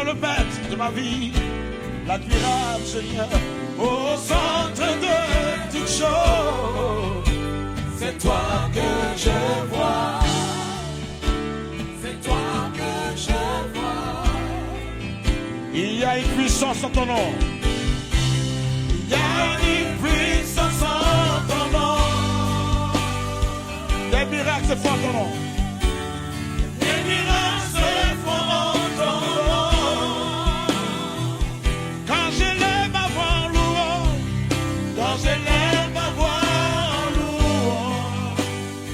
le maître de ma vie, l'admirable Seigneur, au centre de toutes choses. C'est toi que je vois, c'est toi que je vois. Il y a une puissance en ton nom. Il y a une puissance en ton nom. Des miracles se font en ton nom. Des miracles se font en ton nom. Quand j'élève ma voix en louange, quand j'élève ma voix en louange,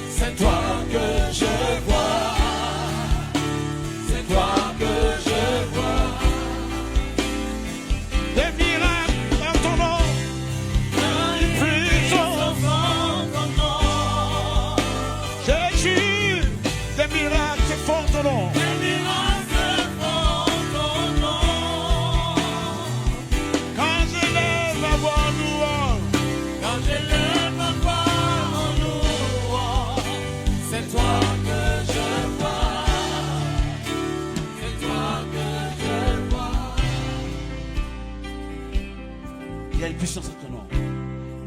c'est toi que je vois, c'est toi que je vois. Des miracles en ton nom. Une puissance en ton nom. Jésus, des miracles se font en ton nom. Des miracles se font en ton nom. Quand j'élève ma voix en louange, quand j'élève ma voix en louange, c'est toi que je vois, c'est toi que je vois. Il y a une puissance en ton nom.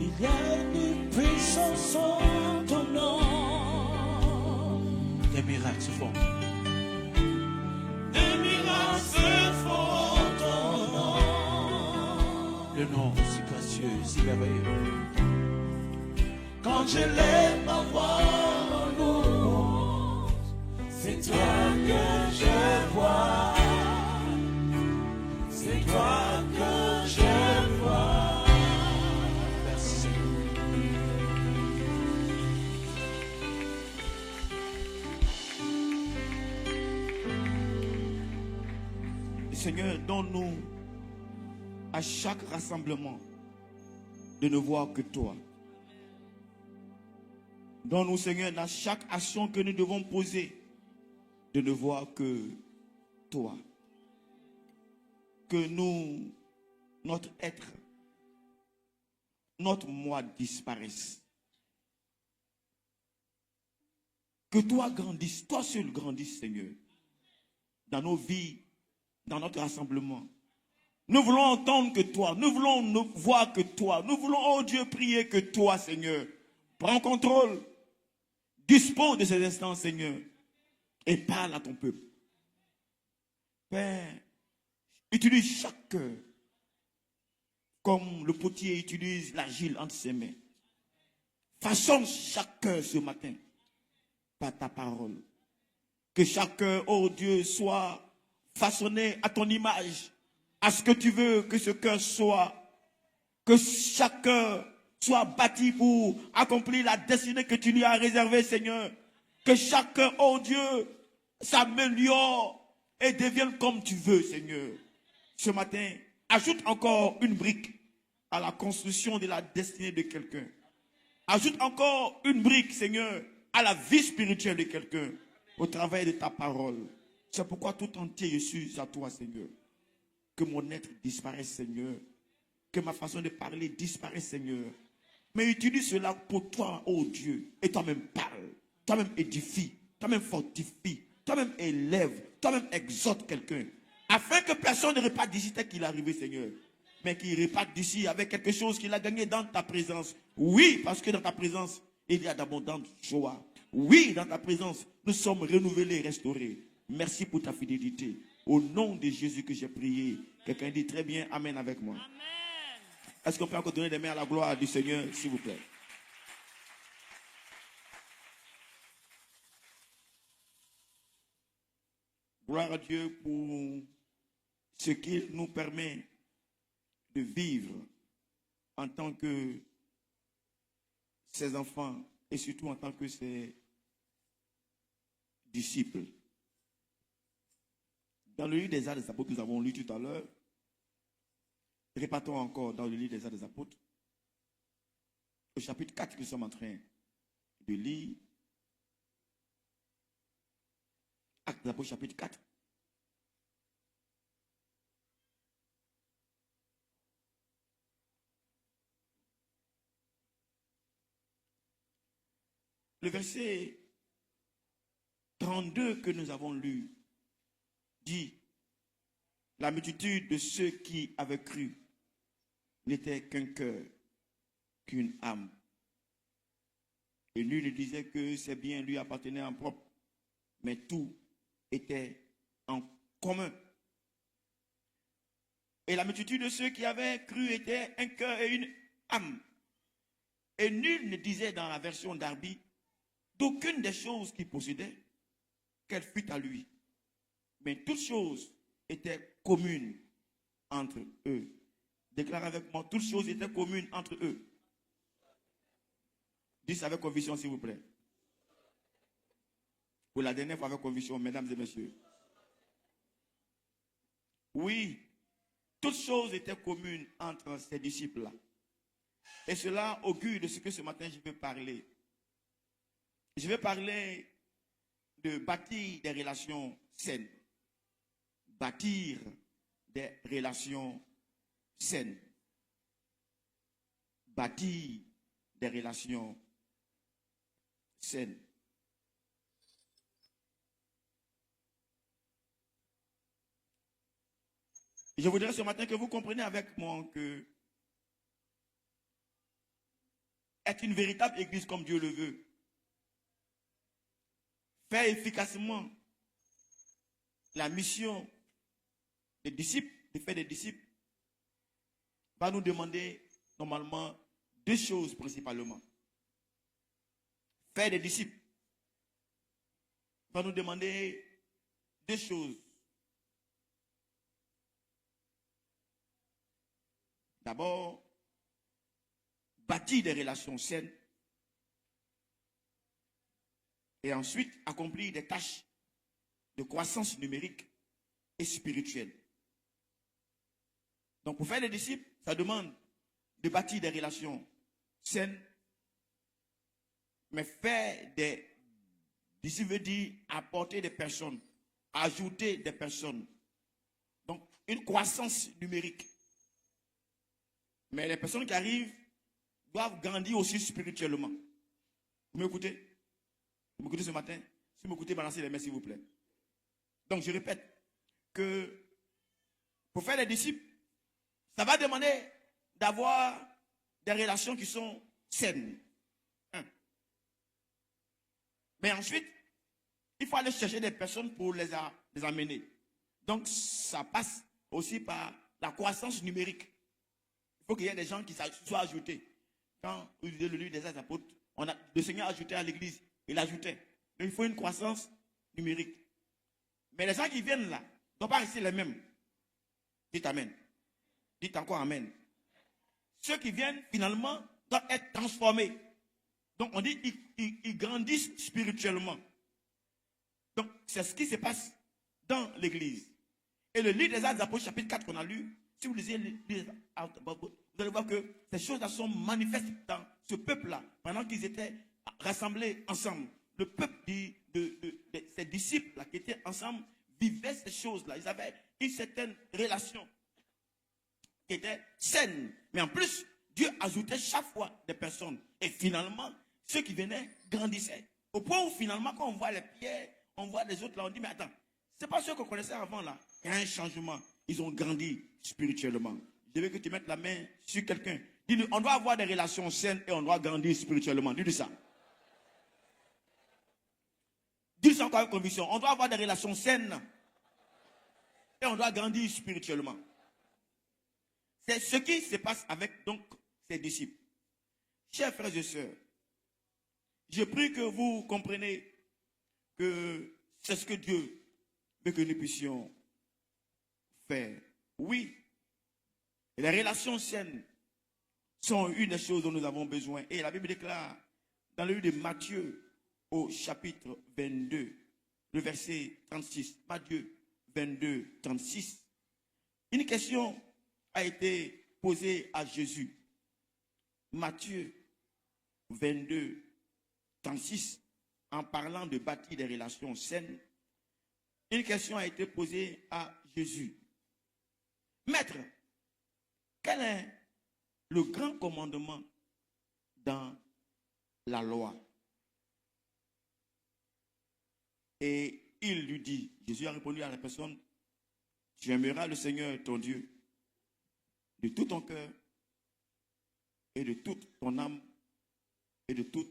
Il y a une puissance en ton nom. Des miracles se font. Des miracles se font en ton nom. Le nom si précieux, si merveilleux. Quand j'élève ma voix en louange, c'est toi que je vois. C'est toi que je vois. Merci. Seigneur, donne-nous à chaque rassemblement de ne voir que toi. Donne-nous, Seigneur, à chaque action que nous devons poser, de ne voir que toi. Que nous, notre être, notre moi disparaisse. Que toi grandisses, toi seul grandisses, Seigneur, dans nos vies, dans notre rassemblement. Nous voulons entendre que toi, nous voulons ne voir que toi, nous voulons, oh Dieu, prier que toi, Seigneur. Prends contrôle, dispose de ces instants, Seigneur, et parle à ton peuple. Père, utilise chaque cœur comme le potier utilise l'argile entre ses mains. Façonne chaque cœur ce matin par ta parole. Que chaque cœur, oh Dieu, soit façonné à ton image, à ce que tu veux que ce cœur soit. Que chaque cœur soit bâti pour accomplir la destinée que tu lui as réservée, Seigneur. Que chaque cœur, oh Dieu, s'améliore et devienne comme tu veux, Seigneur. Ce matin, ajoute encore une brique à la construction de la destinée de quelqu'un. Ajoute encore une brique, Seigneur, à la vie spirituelle de quelqu'un, au travail de ta parole. C'est pourquoi tout entier je suis à toi, Seigneur. Que mon être disparaisse, Seigneur. Que ma façon de parler disparaisse, Seigneur. Mais utilise cela pour toi, oh Dieu. Et toi-même parle. Toi-même édifie. Toi-même fortifie. Toi-même élève. Toi-même exhorte quelqu'un. Afin que personne ne reparte d'ici tel qu'il est arrivé, Seigneur. Mais qu'il reparte d'ici avec quelque chose qu'il a gagné dans ta présence. Oui, parce que dans ta présence, il y a d'abondantes joie. Oui, dans ta présence, nous sommes renouvelés, restaurés. Merci pour ta fidélité. Au nom de Jésus que j'ai prié. Quelqu'un dit très bien Amen avec moi. Amen. Est-ce qu'on peut encore donner des mains à la gloire du Seigneur, s'il vous plaît? Gloire à Dieu pour ce qu'il nous permet de vivre en tant que ses enfants et surtout en tant que ses disciples. Dans le livre des Actes des Apôtres que nous avons lu tout à l'heure, répétons encore dans le livre des Actes des Apôtres, au chapitre 4 que nous sommes en train de lire. Actes des Apôtres, chapitre 4. Le verset 32 que nous avons lu dit: La multitude de ceux qui avaient cru n'était qu'un cœur, qu'une âme. Et lui ne disait que ses biens lui appartenaient en propre, mais tout était en commun. Et la multitude de ceux qui avaient cru était un cœur et une âme. Et nul ne disait dans la version d'Arby d'aucune des choses qu'il possédait qu'elle fût à lui. Mais toutes choses étaient communes entre eux. Déclare avec moi, toutes choses étaient communes entre eux. Dites avec conviction, s'il vous plaît. Pour la dernière fois avec conviction, mesdames et messieurs. Oui, toutes choses étaient communes entre ces disciples-là. Et cela augure de ce que ce matin je vais parler. Je vais parler de bâtir des relations saines. Bâtir des relations saines. Bâtir des relations saines. Je voudrais ce matin que vous compreniez avec moi que être une véritable église comme Dieu le veut, faire efficacement la mission des disciples, de faire des disciples, va nous demander normalement deux choses principalement. Faire des disciples va nous demander deux choses. D'abord, bâtir des relations saines et ensuite accomplir des tâches de croissance numérique et spirituelle. Donc pour faire des disciples, ça demande de bâtir des relations saines, mais faire des disciples veut dire apporter des personnes, ajouter des personnes. Donc une croissance numérique. Mais les personnes qui arrivent doivent grandir aussi spirituellement. Vous m'écoutez? Vous m'écoutez ce matin? Si vous m'écoutez, balancez les mains s'il vous plaît. Donc je répète que pour faire des disciples, ça va demander d'avoir des relations qui sont saines. Mais ensuite, il faut aller chercher des personnes pour les amener. Donc ça passe aussi par la croissance numérique. Il faut qu'il y ait des gens qui soient ajoutés. Quand vous lisez le livre des Actes des Apôtres, le Seigneur ajoutait à l'église, il ajoutait. Donc il faut une croissance numérique. Mais les gens qui viennent là, ne doivent pas rester les mêmes. Dites Amen. Dites encore Amen. Ceux qui viennent finalement doivent être transformés. Donc on dit ils grandissent spirituellement. Donc c'est ce qui se passe dans l'église. Et le livre des Actes des Apôtres, chapitre 4 qu'on a lu, si vous lisez vous allez voir que ces choses-là sont manifestes dans ce peuple-là, pendant qu'ils étaient rassemblés ensemble. Le peuple de ces disciples-là qui étaient ensemble vivaient ces choses-là. Ils avaient une certaine relation qui était saine. Mais en plus, Dieu ajoutait chaque fois des personnes. Et finalement, ceux qui venaient grandissaient. Au point où finalement, quand on voit les pierres, on voit les autres là, on dit, mais attends, c'est pas ceux qu'on connaissait avant là. Il y a un changement. Ils ont grandi spirituellement. Je veux que tu mettes la main sur quelqu'un. Dis-lui, on doit avoir des relations saines et on doit grandir spirituellement. Dis-lui ça. Dis-lui ça encore avec conviction. On doit avoir des relations saines et on doit grandir spirituellement. C'est ce qui se passe avec donc ses disciples. Chers frères et sœurs, je prie que vous compreniez que c'est ce que Dieu veut que nous puissions faire. Oui, les relations saines sont une des choses dont nous avons besoin. Et la Bible déclare dans le livre de Matthieu au chapitre 22, le verset 36, Matthieu 22, 36, une question a été posée à Jésus. Matthieu 22, 36, en parlant de bâtir des relations saines, une question a été posée à Jésus. Maître, quel est le grand commandement dans la loi? Et il lui dit, Jésus a répondu à la personne, Tu aimeras le Seigneur, ton Dieu, de tout ton cœur et de toute ton âme et de toute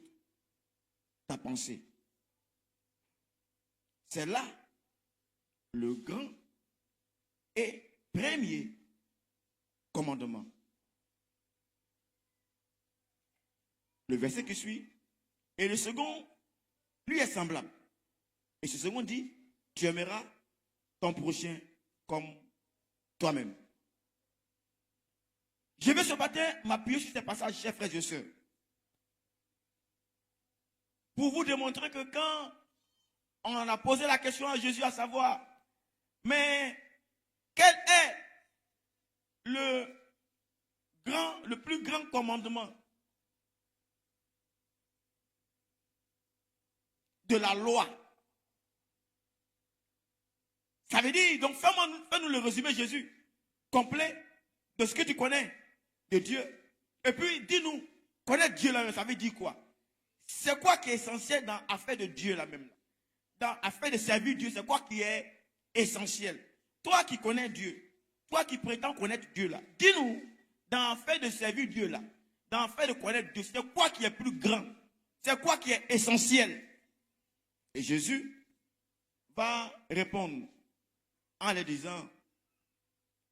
ta pensée. C'est là le grand et premier commandement. Le verset qui suit, et le second lui est semblable. Et ce second dit, tu aimeras ton prochain comme toi-même. Je vais ce matin m'appuyer sur ces passages, chers frères et sœurs, pour vous démontrer que quand on a posé la question à Jésus, à savoir, mais quel est le plus grand commandement de la loi? Ça veut dire, donc fais-nous le résumé, Jésus, complet de ce que tu connais de Dieu. Et puis, dis-nous, connaître Dieu là, ça veut dire quoi? C'est quoi qui est essentiel dans l'affaire de Dieu là même? Dans l'affaire de servir Dieu, c'est quoi qui est essentiel? Toi qui connais Dieu, toi qui prétends connaître Dieu là, dis-nous, dans l'affaire de servir Dieu là, dans l'affaire de connaître Dieu, c'est quoi qui est plus grand? C'est quoi qui est essentiel? Et Jésus va répondre en leur disant,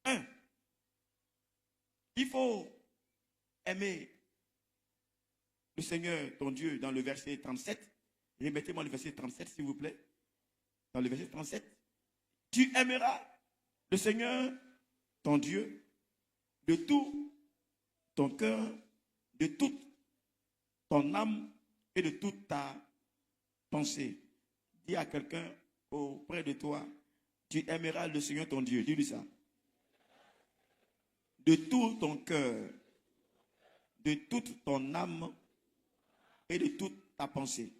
1, il faut aimer le Seigneur, ton Dieu, dans le verset 37. Remettez-moi le verset 37, s'il vous plaît. Dans le verset 37, tu aimeras le Seigneur, ton Dieu, de tout ton cœur, de toute ton âme et de toute ta pensée. Dis à quelqu'un auprès de toi, tu aimeras le Seigneur, ton Dieu. Dis-lui ça. De tout ton cœur, de toute ton âme et de toute ta pensée.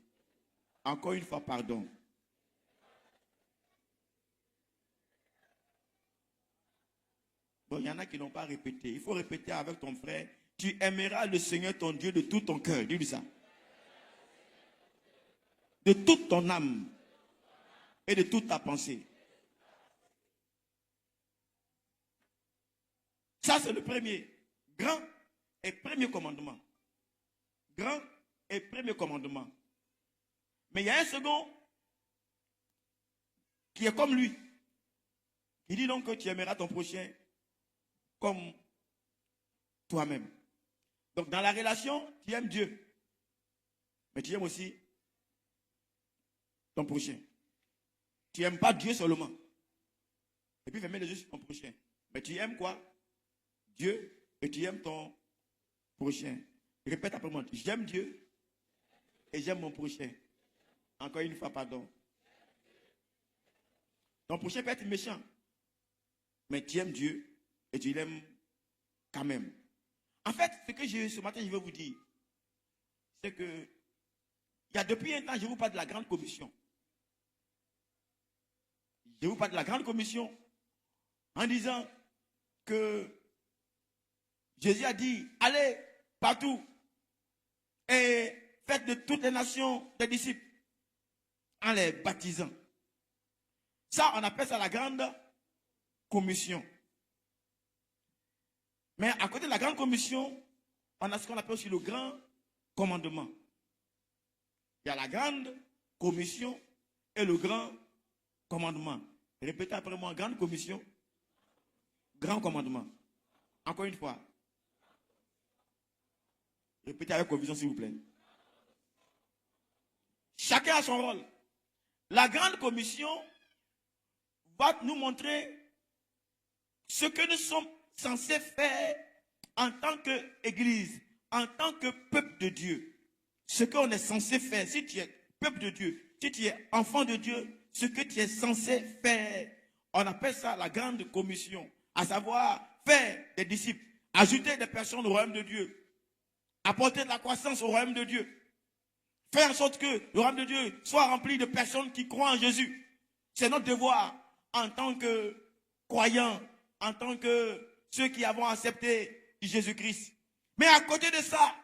Encore une fois, pardon. Bon, il y en a qui n'ont pas répété. Il faut répéter avec ton frère. Tu aimeras le Seigneur, ton Dieu, de tout ton cœur. Dis-lui ça. De toute ton âme et de toute ta pensée. Ça, c'est le premier. Grand et premier commandement. Grand et premier commandement. Mais il y a un second qui est comme lui. Il dit donc que tu aimeras ton prochain comme toi-même. Donc dans la relation, tu aimes Dieu. Mais tu aimes aussi ton prochain. Tu n'aimes pas Dieu seulement. Et puis fermer les yeux sur ton prochain. Mais tu aimes quoi? Dieu, et tu aimes ton prochain. Répète après moi. J'aime Dieu et j'aime mon prochain. Encore une fois, pardon. Ton prochain peut être méchant. Mais tu aimes Dieu et tu l'aimes quand même. En fait, ce matin, je veux vous dire, c'est que il y a depuis un temps, je vous parle de la grande commission. Je vous parle de la grande commission en disant que Jésus a dit, allez partout et faites de toutes les nations des disciples en les baptisant. Ça, on appelle ça la grande commission. Mais à côté de la grande commission, on a ce qu'on appelle aussi le grand commandement. Il y a la grande commission et le grand commandement. Répétez après moi, grande commission, grand commandement. Encore une fois. Répétez avec conviction, s'il vous plaît. Chacun a son rôle. La grande commission va nous montrer ce que nous sommes censés faire en tant qu'Église, en tant que peuple de Dieu. Ce qu'on est censé faire, si tu es peuple de Dieu, si tu es enfant de Dieu, ce que tu es censé faire, on appelle ça la grande commission, à savoir faire des disciples, ajouter des personnes au royaume de Dieu, apporter de la croissance au royaume de Dieu, faire en sorte que le royaume de Dieu soit rempli de personnes qui croient en Jésus. C'est notre devoir en tant que croyants, en tant que ceux qui avons accepté Jésus-Christ. Mais à côté de ça,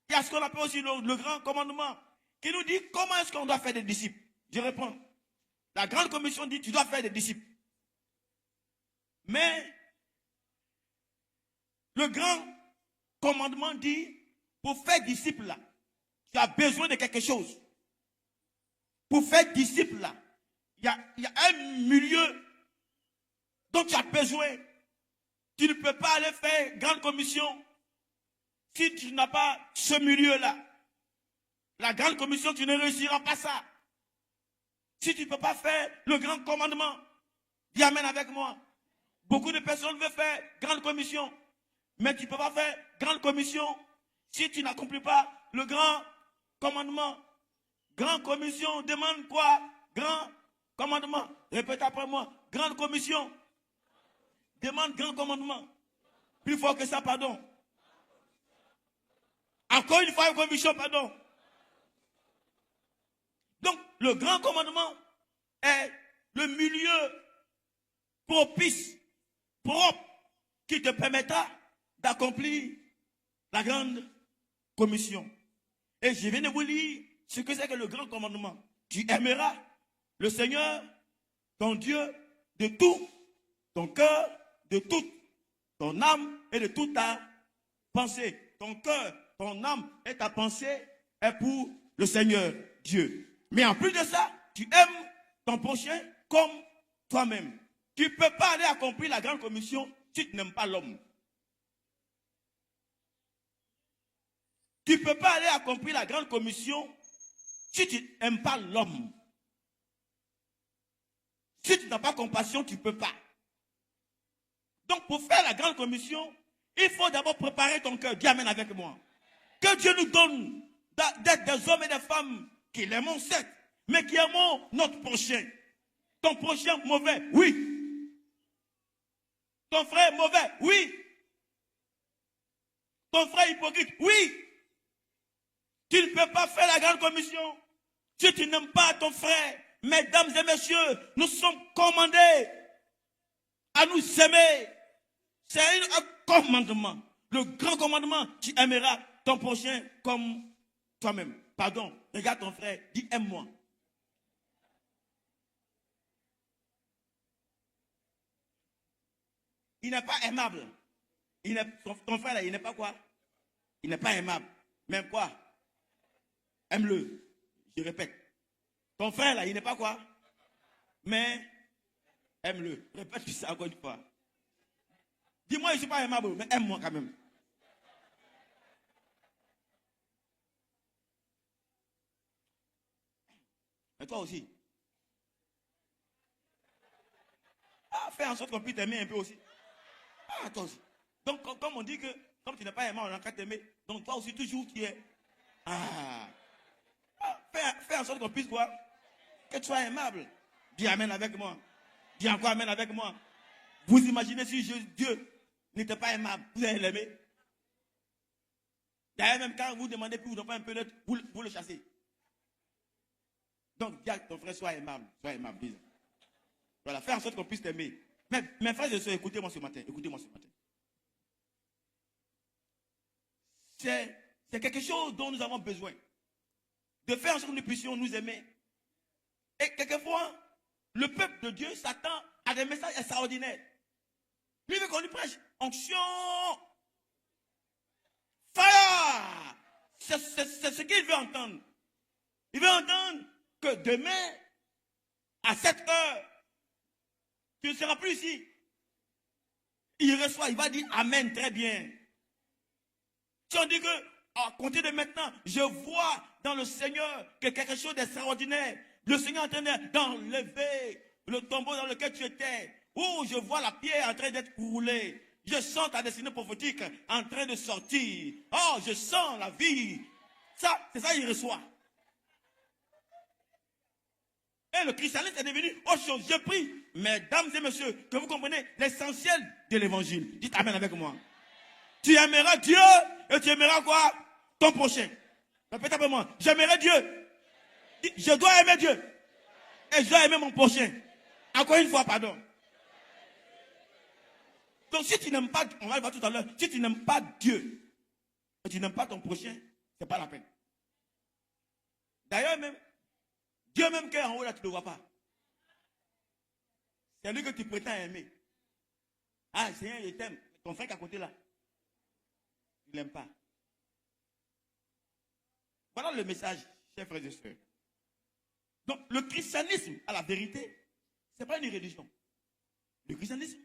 il y a ce qu'on appelle aussi le grand commandement qui nous dit comment est-ce qu'on doit faire des disciples. Je réponds. La grande commission dit tu dois faire des disciples. Mais le grand commandement dit, pour faire disciple là, tu as besoin de quelque chose. Pour faire disciple là, il y a un milieu dont tu as besoin. Tu ne peux pas aller faire grande commission si tu n'as pas ce milieu-là. La grande commission, tu ne réussiras pas ça. Si tu ne peux pas faire le grand commandement, dis amen avec moi. Beaucoup de personnes veulent faire grande commission, mais tu ne peux pas faire grande commission si tu n'accomplis pas le grand commandement. Grande commission demande quoi? Grand commandement. Répète après moi. Grande commission demande grand commandement. Plus fort que ça, pardon. Encore une fois, une commission, pardon. Donc, le grand commandement est le milieu propice, propre, qui te permettra d'accomplir la grande commission. Et je viens de vous lire ce que c'est que le grand commandement. Tu aimeras le Seigneur, ton Dieu, de tout ton cœur, de toute ton âme et de toute ta pensée. Ton cœur, ton âme et ta pensée est pour le Seigneur Dieu. Mais en plus de ça, tu aimes ton prochain comme toi-même. Tu ne peux pas aller accomplir la grande commission si tu n'aimes pas l'homme. Tu ne peux pas aller accomplir la grande commission si tu n'aimes pas l'homme. Si tu n'as pas compassion, tu ne peux pas. Donc pour faire la grande commission, il faut d'abord préparer ton cœur. Dis amen avec moi. Que Dieu nous donne d'être des hommes et des femmes qui l'aimons certes, mais qui aimons notre prochain. Ton prochain mauvais, oui. Ton frère mauvais, oui. Ton frère hypocrite, oui. Tu ne peux pas faire la grande commission si tu n'aimes pas ton frère. Mesdames et messieurs, nous sommes commandés à nous aimer. C'est un commandement. Le grand commandement, tu aimeras ton prochain comme toi-même. Pardon, regarde ton frère, dis aime-moi. Il n'est pas aimable. Ton frère là, il n'est pas quoi? Il n'est pas aimable. Même quoi? Aime-le. Je répète. Ton frère là, il n'est pas quoi? Mais aime-le. Répète ça encore une fois. Dis-moi, je ne suis pas aimable, mais aime-moi quand même. Et toi aussi. Ah, fais en sorte qu'on puisse t'aimer un peu aussi. Ah, toi aussi. Donc, comme on dit que, comme tu n'es pas aimable, on n'a qu'à t'aimer. Donc, toi aussi, toujours tu es. Ah. Fais en sorte qu'on puisse voir que tu sois aimable. Dis amen avec moi. Dis encore amen avec moi. Vous imaginez si Dieu n'était pas aimable, vous allez l'aimer. D'ailleurs, même quand vous demandez pour vous donner un peu d'être, vous le chassez. Donc, dis à ton frère, sois aimable. Sois aimable. Dis. Voilà, fais en sorte qu'on puisse t'aimer. Mais mes frères et sœurs, écoutez-moi ce matin. Écoutez-moi ce matin. C'est quelque chose dont nous avons besoin. De faire en sorte que nous puissions nous aimer. Et quelquefois, le peuple de Dieu s'attend à des messages extraordinaires. Lui veut qu'on lui prêche onction, fire. C'est ce qu'il veut entendre. Il veut entendre que demain, à 7 heures, tu ne seras plus ici. Il reçoit, il va dire amen, très bien. Si on dit que, à compter de maintenant, je vois dans le Seigneur que quelque chose d'extraordinaire, le Seigneur est en train d'enlever le tombeau dans lequel tu étais. Oh, je vois la pierre en train d'être roulée. Je sens ta destinée prophétique en train de sortir. Oh, je sens la vie. Ça, c'est ça qu'il reçoit. Et le christianisme est devenu autre chose. Je prie, mesdames et messieurs, que vous comprenez l'essentiel de l'évangile. Dites amen avec moi. Tu aimeras Dieu et tu aimeras quoi? Ton prochain. Répète avec moi. J'aimerai Dieu. Je dois aimer Dieu. Et je dois aimer mon prochain. Encore une fois, pardon. Donc si tu n'aimes pas, on va le voir tout à l'heure, si tu n'aimes pas Dieu, et tu n'aimes pas ton prochain, c'est pas la peine. D'ailleurs même, Dieu même qui est en haut là, tu ne le vois pas. C'est lui que tu prétends aimer. Ah, Seigneur, je t'aime. Ton frère qui est à côté là, tu ne l'aimes pas. Voilà le message, chers frères et sœurs. Donc, le christianisme, à la vérité, ce n'est pas une religion. Le christianisme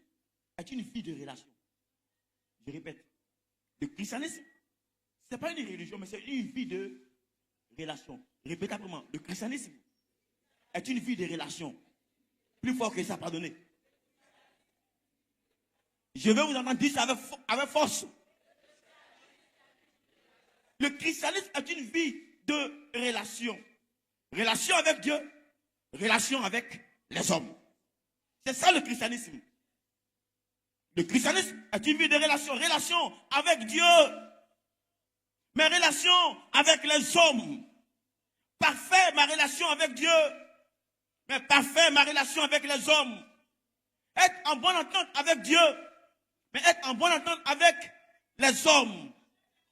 est une vie de relation. Je répète, le christianisme, ce n'est pas une religion, mais c'est une vie de relation. Répétez après moi, le christianisme est une vie de relation. Plus fort que ça, pardonnez. Je vais vous entendre dire ça avec force. Le christianisme est une vie de relation. Relation avec Dieu, relation avec les hommes. C'est ça le christianisme. Le christianisme est une vie de relation. Relation avec Dieu, mais relation avec les hommes. Parfait ma relation avec Dieu, mais parfait ma relation avec les hommes. Être en bonne entente avec Dieu, mais être en bonne entente avec les hommes.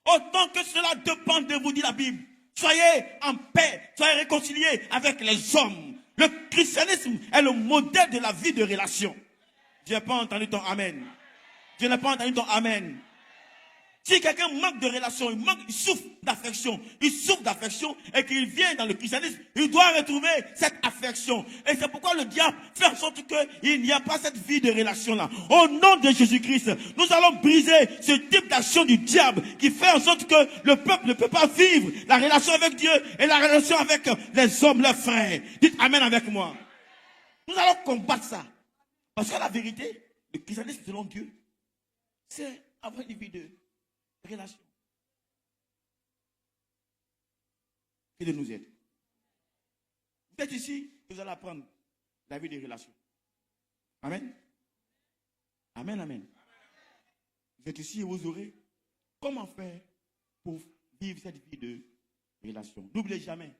Autant que cela dépend de vous, dit la Bible. Soyez en paix, soyez réconciliés avec les hommes. Le christianisme est le modèle de la vie de relation. Je n'ai pas entendu ton amen. Je n'ai pas entendu ton amen. Si quelqu'un manque de relation, il souffre d'affection, et qu'il vient dans le christianisme, il doit retrouver cette affection. Et c'est pourquoi le diable fait en sorte qu'il n'y a pas cette vie de relation-là. Au nom de Jésus-Christ, nous allons briser ce type d'action du diable qui fait en sorte que le peuple ne peut pas vivre la relation avec Dieu et la relation avec les hommes, leurs frères. Dites amen avec moi. Nous allons combattre ça. Parce que la vérité, le christianisme selon Dieu, c'est avoir une vie de relation. Que de nous aider. Vous êtes ici, vous allez apprendre la vie des relations. Amen. Amen, amen. Vous êtes ici et vous aurez comment faire pour vivre cette vie de relation. N'oubliez jamais,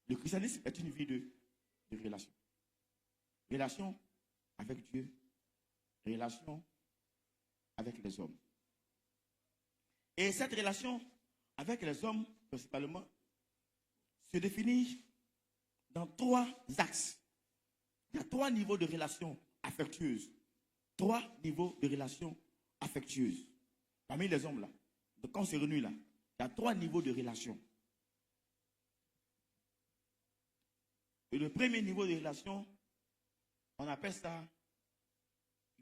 le christianisme est une vie de relation. Relation avec Dieu, relation avec les hommes. Et cette relation avec les hommes, principalement, se définit dans 3 axes. Il y a 3 niveaux de relations affectueuses. 3 niveaux de relations affectueuses. Parmi les hommes là, donc quand on se réunit là, il y a 3 niveaux de relations. Et le premier niveau de relation, on appelle ça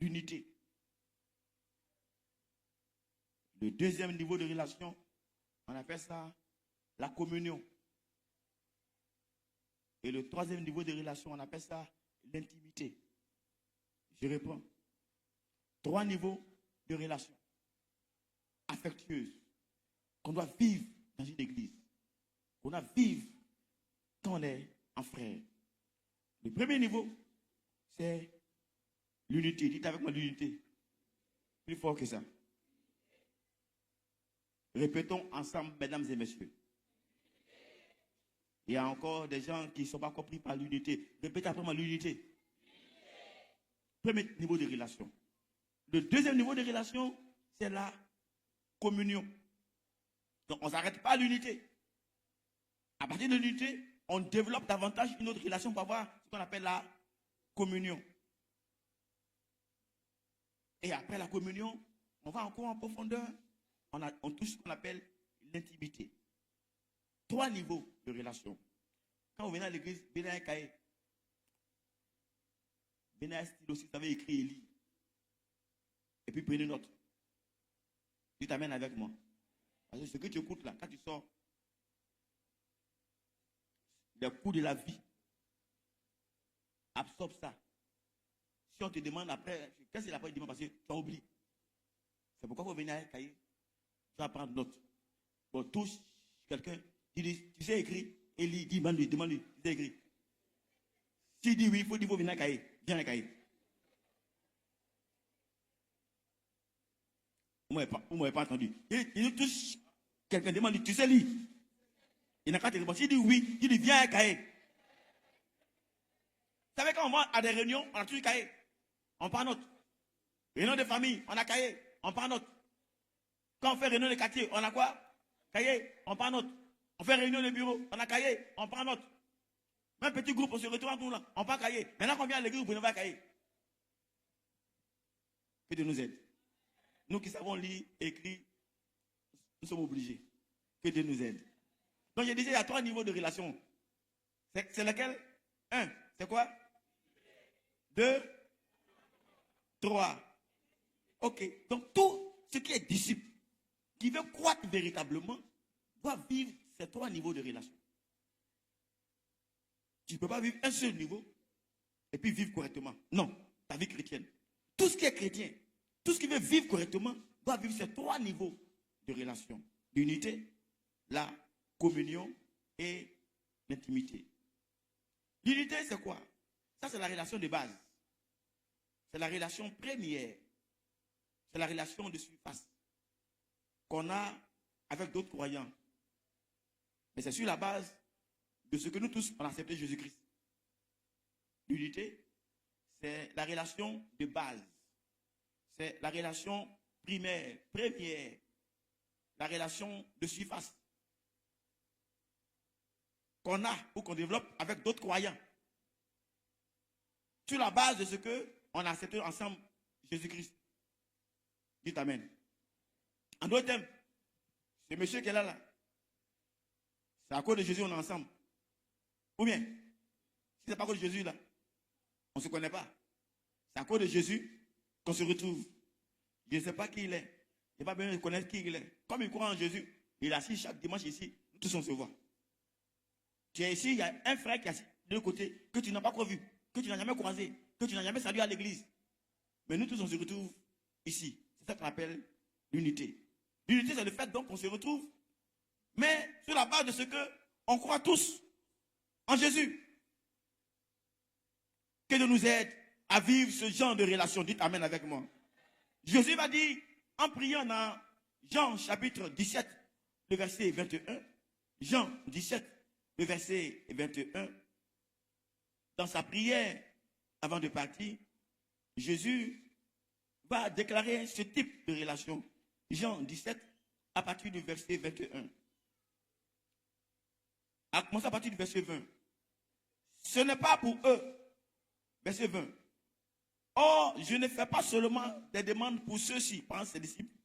l'unité. Le deuxième niveau de relation, on appelle ça la communion. Et le troisième niveau de relation, on appelle ça l'intimité. Je reprends. 3 niveaux de relation affectueuses qu'on doit vivre dans une église. Qu'on doit vivre quand on est en frère. Le premier niveau, c'est l'unité. Dites avec moi l'unité. Plus fort que ça. Répétons ensemble, mesdames et messieurs. Il y a encore des gens qui ne sont pas compris par l'unité. Répétez après moi l'unité. Premier niveau de relation. Le deuxième niveau de relation, c'est la communion. Donc on ne s'arrête pas à l'unité. À partir de l'unité, on développe davantage une autre relation pour avoir ce qu'on appelle la communion. Et après la communion, on va encore en profondeur. On touche ce qu'on appelle l'intimité. 3 niveaux de relation. Quand vous venez à l'église, venez à un cahier. Venez à un stylo si vous avez écrit Élie. Et puis prenez note. Tu t'amènes avec moi. Parce que ce que tu écoutes là, quand tu sors, les coups de la vie, absorbe ça. Si on te demande après, qu'est-ce que la demande parce que tu as oublié. C'est pourquoi vous venez à un cahier. Tu vas prendre note. Bon, touche quelqu'un, tu dis, tu sais écrire, et lui dit, demande-lui, tu sais écrire. S'il dit oui, il faut dire, venir à un cahier. Viens à un cahier. Vous ne m'avez pas entendu. Il touche quelqu'un, demande-lui, tu sais lire. Il n'a qu'à te répondre. S'il dit oui, il dit, viens à un cahier. Vous savez, quand on va à des réunions, on a toujours un cahier. On prend note. Réunion de famille, on a cahier. On prend note. Quand on fait réunion de quartier, on a quoi? Cahier, on prend note. On fait réunion de bureau, on a cahier, on prend note. Même petit groupe, on se retrouve en tout là, on prend cahier. Maintenant qu'on vient à l'église, vous pouvez pas cahier. Que Dieu nous aide. Nous qui savons lire, écrire, nous sommes obligés. Que Dieu nous aide. Donc je disais, il y a 3 niveaux de relation. C'est lequel? 1, c'est quoi? 2, 3. Ok. Donc tout ce qui est disciple, qui veut croître véritablement, doit vivre ces 3 niveaux de relation. Tu ne peux pas vivre un seul niveau et puis vivre correctement. Non, ta vie chrétienne. Tout ce qui est chrétien, tout ce qui veut vivre correctement, doit vivre ces 3 niveaux de relation. L'unité, la communion et l'intimité. L'unité, c'est quoi? Ça, c'est la relation de base. C'est la relation première. C'est la relation de surface qu'on a avec d'autres croyants. Mais c'est sur la base de ce que nous tous, on a accepté Jésus-Christ. L'unité, c'est la relation de base. C'est la relation primaire, première. La relation de surface qu'on a ou qu'on développe avec d'autres croyants. Sur la base de ce qu'on a accepté ensemble Jésus-Christ. Dites Amen. En d'autres termes, ce monsieur qui est là, c'est à cause de Jésus on est ensemble. Ou bien, si ce n'est pas à cause de Jésus là, on ne se connaît pas. C'est à cause de Jésus qu'on se retrouve. Je ne sais pas qui il est. Il n'est pas besoin de connaître qui il est. Comme il croit en Jésus, il est assis chaque dimanche ici, nous tous on se voit. Tu es ici, il y a un frère qui est assis de l'autre côté, que tu n'as pas encore vu, que tu n'as jamais croisé, que tu n'as jamais salué à l'église. Mais nous tous on se retrouve ici. C'est ça qu'on appelle l'unité. L'unité, c'est le fait donc qu'on se retrouve, mais sur la base de ce que on croit tous en Jésus. Que Dieu nous aide à vivre ce genre de relation. Dites Amen avec moi. Jésus va dire, en priant dans Jean chapitre 17, le verset 21, Jean 17, le verset 21, dans sa prière avant de partir, Jésus va déclarer ce type de relation. Jean 17, à partir du verset 21. À commencer à partir du verset 20. Ce n'est pas pour eux. Verset 20. Or, je ne fais pas seulement des demandes pour ceux-ci, par ses disciples,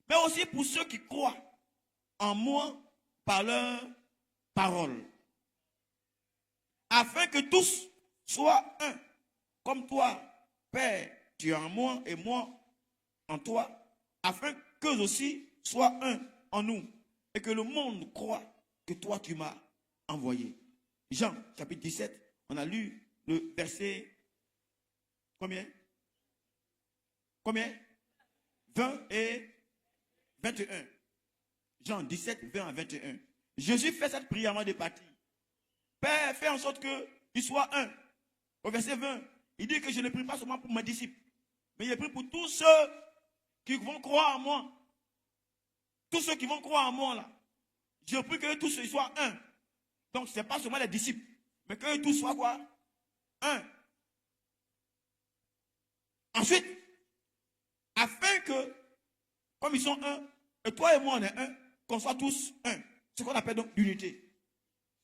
mais aussi pour ceux qui croient en moi par leur parole. Afin que tous soient un, comme toi, Père, tu es en moi et moi en toi, afin qu'eux aussi soient un en nous, et que le monde croit que toi tu m'as envoyé. Jean, chapitre 17, on a lu le verset, combien? 20 et 21. Jean 17, 20 à 21. Jésus fait cette prière avant de partir. Père, fais en sorte que tu sois un. Au verset 20, il dit que je ne prie pas seulement pour mes disciples, mais je prie pour tous ceux qui vont croire en moi. Tous ceux qui vont croire en moi, là. Je prie que tous ceux soient un. Donc, ce n'est pas seulement les disciples, mais que tous soient quoi? Un. Ensuite, afin que, comme ils sont un, et toi et moi on est un, qu'on soit tous un. Ce qu'on appelle donc l'unité.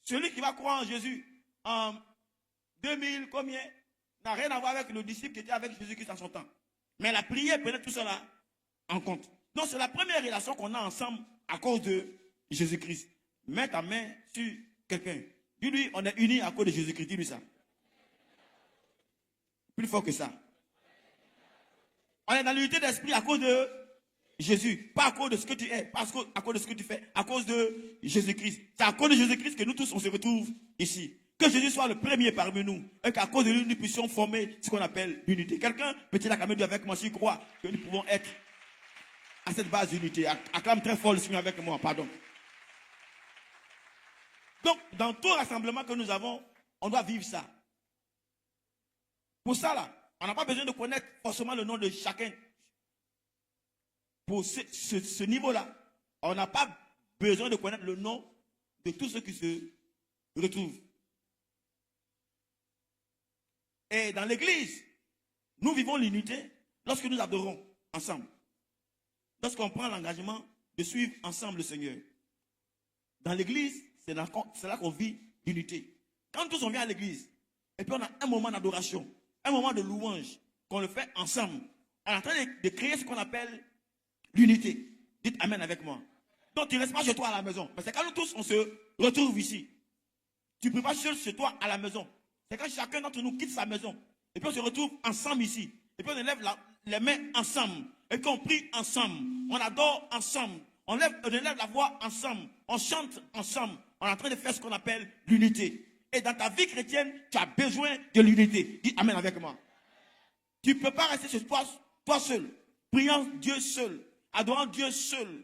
Celui qui va croire en Jésus en 2000, combien, n'a rien à voir avec le disciple qui était avec Jésus-Christ en son temps. Mais la prière prenait tout cela en compte. Donc c'est la première relation qu'on a ensemble à cause de Jésus-Christ. Mets ta main sur quelqu'un. Dis-lui, on est unis à cause de Jésus-Christ. Dis-lui ça. Plus fort que ça. On est dans l'unité d'esprit à cause de Jésus. Pas à cause de ce que tu es, pas à cause de ce que tu fais, à cause de Jésus-Christ. C'est à cause de Jésus-Christ que nous tous on se retrouve ici. Que Jésus soit le premier parmi nous. Et qu'à cause de lui, nous puissions former ce qu'on appelle l'unité. Quelqu'un peut-il acclamer avec moi s'il croit que nous pouvons être à cette base d'unité. Acclame très fort le Seigneur avec moi, pardon. Donc, dans tout rassemblement que nous avons, on doit vivre ça. Pour ça, là, on n'a pas besoin de connaître forcément le nom de chacun. Pour ce niveau-là, on n'a pas besoin de connaître le nom de tous ceux qui se retrouvent. Et dans l'église, nous vivons l'unité lorsque nous adorons ensemble. Lorsqu'on prend l'engagement de suivre ensemble le Seigneur. Dans l'église, c'est là qu'on vit l'unité. Quand tous on vient à l'église, et puis on a un moment d'adoration, un moment de louange, qu'on le fait ensemble, on est en train de créer ce qu'on appelle l'unité. Dites amen avec moi. Donc tu ne restes pas chez toi à la maison. Mais c'est quand nous tous on se retrouve ici. Tu ne peux pas seul chez toi à la maison. C'est quand chacun d'entre nous quitte sa maison. Et puis on se retrouve ensemble ici. Et puis on élève les mains ensemble. Et puis on prie ensemble. On adore ensemble. On élève la voix ensemble. On chante ensemble. On est en train de faire ce qu'on appelle l'unité. Et dans ta vie chrétienne, tu as besoin de l'unité. Dis amen avec moi. Tu ne peux pas rester chez toi seul. Priant Dieu seul. Adorant Dieu seul.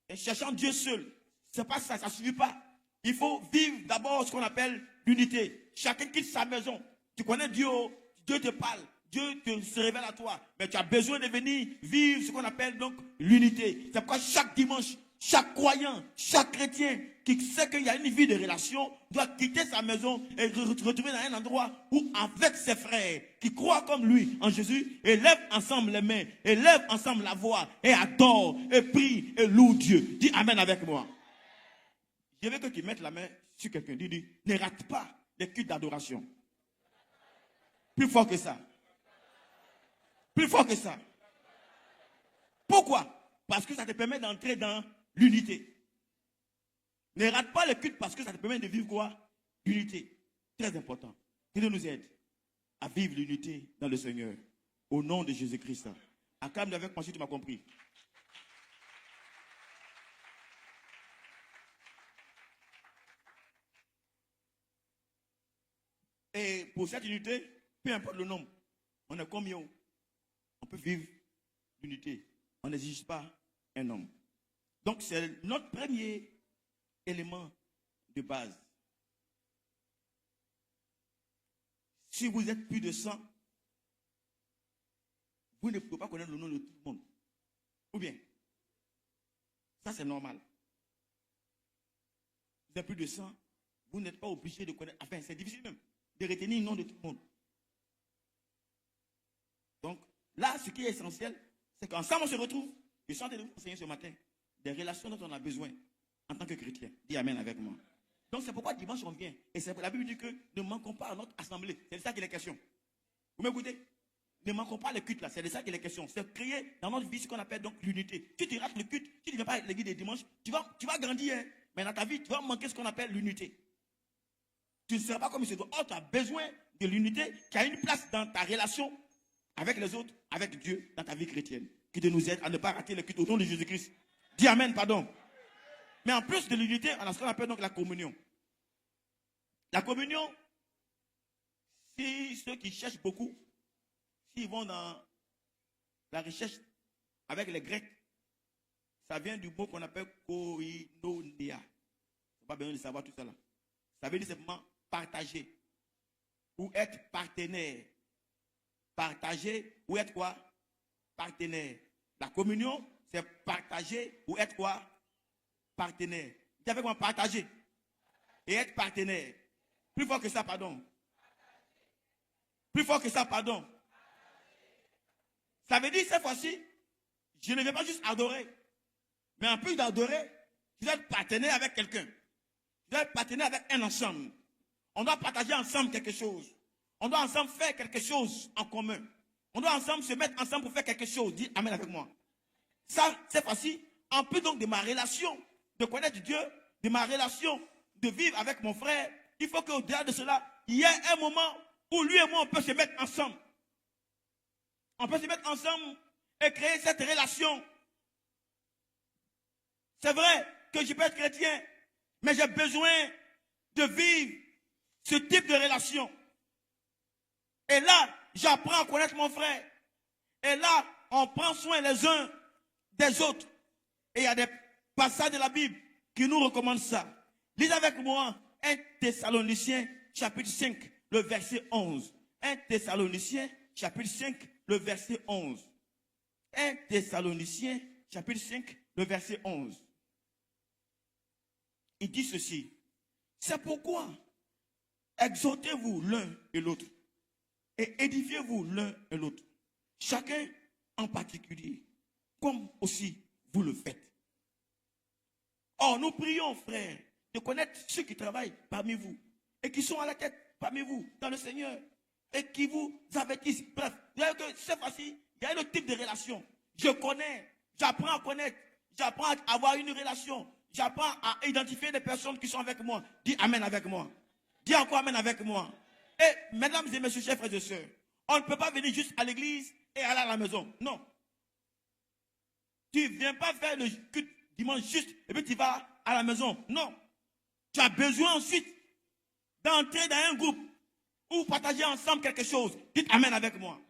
Et cherchant Dieu seul. C'est pas ça, ça ne suffit pas. Il faut vivre d'abord ce qu'on appelle l'unité. Chacun quitte sa maison. Tu connais Dieu, Dieu te parle. Dieu se révèle à toi. Mais tu as besoin de venir vivre ce qu'on appelle donc l'unité. C'est pourquoi chaque dimanche, chaque croyant, chaque chrétien qui sait qu'il y a une vie de relation doit quitter sa maison et se retrouver dans un endroit où avec ses frères qui croient comme lui en Jésus, élève ensemble les mains, élève ensemble la voix et adore et prie et loue Dieu. Dis amen avec moi. Je veux que tu mettes la main sur quelqu'un. Dis, ne rate pas les cultes d'adoration. Plus fort que ça. Plus fort que ça. Pourquoi? Parce que ça te permet d'entrer dans l'unité. Ne rate pas le culte parce que ça te permet de vivre quoi? L'unité. Très important. Que Dieu nous aide à vivre l'unité dans le Seigneur. Au nom de Jésus-Christ. Acclame avec moi si tu m'as compris. Et pour cette unité, peu importe le nombre, on est combien? On peut vivre l'unité. On n'exige pas un homme. Donc c'est notre premier élément de base. Si vous êtes plus de 100, vous ne pouvez pas connaître le nom de tout le monde. Ou bien, ça c'est normal. Vous êtes plus de 100, vous n'êtes pas obligé de connaître. Enfin, c'est difficile même de retenir le nom de tout le monde. Donc, là, ce qui est essentiel, c'est qu'ensemble on se retrouve. Je suis en train de vous enseigner ce matin des relations dont on a besoin en tant que chrétien. Dis amen avec moi. Donc, c'est pourquoi dimanche on vient. Et c'est la Bible dit que ne manquons pas à notre assemblée. C'est de ça qu'il est question. Vous m'écoutez? Ne manquons pas le culte là. C'est de ça qu'il est question. C'est créer dans notre vie ce qu'on appelle donc l'unité. Si tu rates le culte, si tu ne viens pas à l'église des dimanches, tu vas grandir. Hein? Mais dans ta vie, tu vas manquer ce qu'on appelle l'unité. Tu ne seras pas comme il se doit. Oh, tu as besoin de l'unité qui a une place dans ta relation avec les autres, avec Dieu, dans ta vie chrétienne. Qui te nous aide à ne pas rater le culte au nom de Jésus-Christ. Dis amen, pardon. Mais en plus de l'unité, on a ce qu'on appelle donc la communion. La communion, si ceux qui cherchent beaucoup, s'ils vont dans la recherche avec les Grecs, ça vient du mot qu'on appelle koinonia. C'est pas besoin de savoir tout ça là. Ça veut dire simplement partager ou être partenaire. Partager ou être quoi? Partenaire. La communion, c'est partager ou être quoi? Partenaire. Dis avec moi, partager et être partenaire. Plus fort que ça, pardon. Plus fort que ça, pardon. Ça veut dire cette fois-ci, je ne vais pas juste adorer, mais en plus d'adorer, je dois être partenaire avec quelqu'un. Je dois être partenaire avec un ensemble. On doit partager ensemble quelque chose. On doit ensemble faire quelque chose en commun. On doit ensemble se mettre ensemble pour faire quelque chose. Dis amen avec moi. Ça, cette fois-ci, en plus donc de ma relation, de connaître Dieu, de ma relation, de vivre avec mon frère, il faut qu'au-delà de cela, il y ait un moment où lui et moi, on peut se mettre ensemble. On peut se mettre ensemble et créer cette relation. C'est vrai que je peux être chrétien, mais j'ai besoin de vivre ce type de relation. Et là, j'apprends à connaître mon frère. Et là, on prend soin les uns des autres. Et il y a des passages de la Bible qui nous recommandent ça. Lisez avec moi 1 Thessaloniciens chapitre 5, le verset 11. 1 Thessaloniciens chapitre 5, le verset 11. 1 Thessaloniciens chapitre 5, le verset 11. Il dit ceci. C'est pourquoi exhortez-vous l'un et l'autre et édifiez-vous l'un et l'autre, chacun en particulier, comme aussi vous le faites. Or, nous prions, frères, de connaître ceux qui travaillent parmi vous et qui sont à la tête parmi vous dans le Seigneur et qui vous avertissent. Bref, que cette fois-ci, il y a un autre type de relation. Je connais, j'apprends à connaître, j'apprends à avoir une relation, j'apprends à identifier des personnes qui sont avec moi. Dis Amen avec moi. Dis encore Amen avec moi. Et mesdames et messieurs, chers frères et sœurs, on ne peut pas venir juste à l'église et aller à la maison. Non. Tu ne viens pas faire le culte dimanche juste et puis tu vas à la maison. Non. Tu as besoin ensuite d'entrer dans un groupe ou partager ensemble quelque chose. Dites Amen avec moi.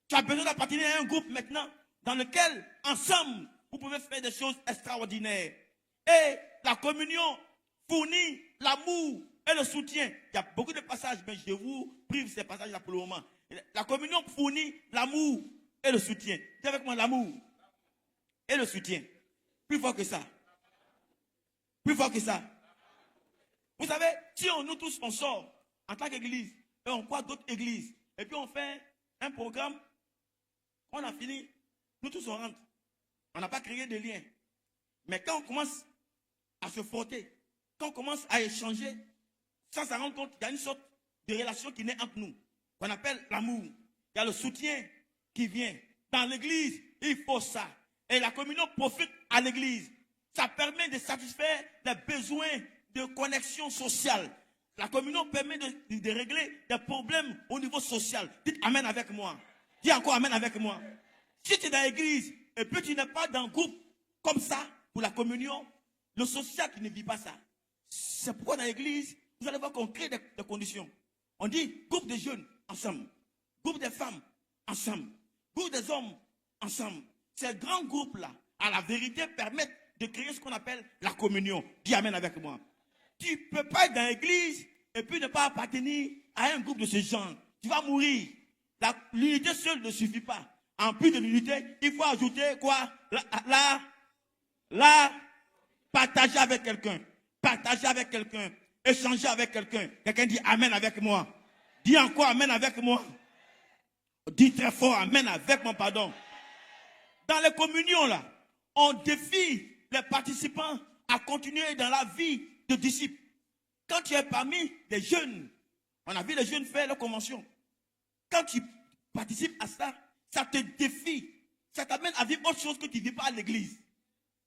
Tu as besoin d'appartenir à un groupe maintenant dans lequel, ensemble, vous pouvez faire des choses extraordinaires. Et la communion fournit l'amour et le soutien. Il y a beaucoup de passages, mais je vous prive ces passages-là pour le moment. La communion fournit l'amour et le soutien. Dis avec moi l'amour et le soutien. Plus fort que ça. Plus fort que ça. Vous savez, si nous tous on sort en tant qu'église et on croit d'autres églises et puis on fait un programme, on a fini, nous tous on rentre. On n'a pas créé de lien. Mais quand on commence à se frotter, quand on commence à échanger, sans s'en rendre compte, il y a une sorte de relation qui naît entre nous, qu'on appelle l'amour. Il y a le soutien qui vient. Dans l'église, il faut ça. Et la communion profite à l'église. Ça permet de satisfaire les besoins de connexion sociale. La communion permet de régler des problèmes au niveau social. Dites Amen avec moi. Dis encore Amen avec moi. Si tu es dans l'église et puis tu n'es pas dans un groupe comme ça pour la communion, le social qui ne vit pas ça. C'est pourquoi dans l'église, vous allez voir qu'on crée des conditions. On dit groupe de jeunes ensemble, groupe de femmes ensemble, groupe des hommes ensemble. Ces grands groupes-là, à la vérité, permettent de créer ce qu'on appelle la communion. Dis Amen avec moi. Tu ne peux pas être dans l'église et puis ne pas appartenir à un groupe de ce genre. Tu vas mourir. L'unité seule ne suffit pas. En plus de l'unité, il faut ajouter quoi? Partager avec quelqu'un. Partager avec quelqu'un. Échanger avec quelqu'un. Quelqu'un dit Amen avec moi. Dis encore Amen avec moi. Dis très fort Amen avec moi, pardon. Dans les communions, là, on défie les participants à continuer dans la vie de disciples. Quand tu es parmi les jeunes, on a vu les jeunes faire leur convention. Quand tu participes à ça, ça te défie. Ça t'amène à vivre autre chose que tu ne vis pas à l'église.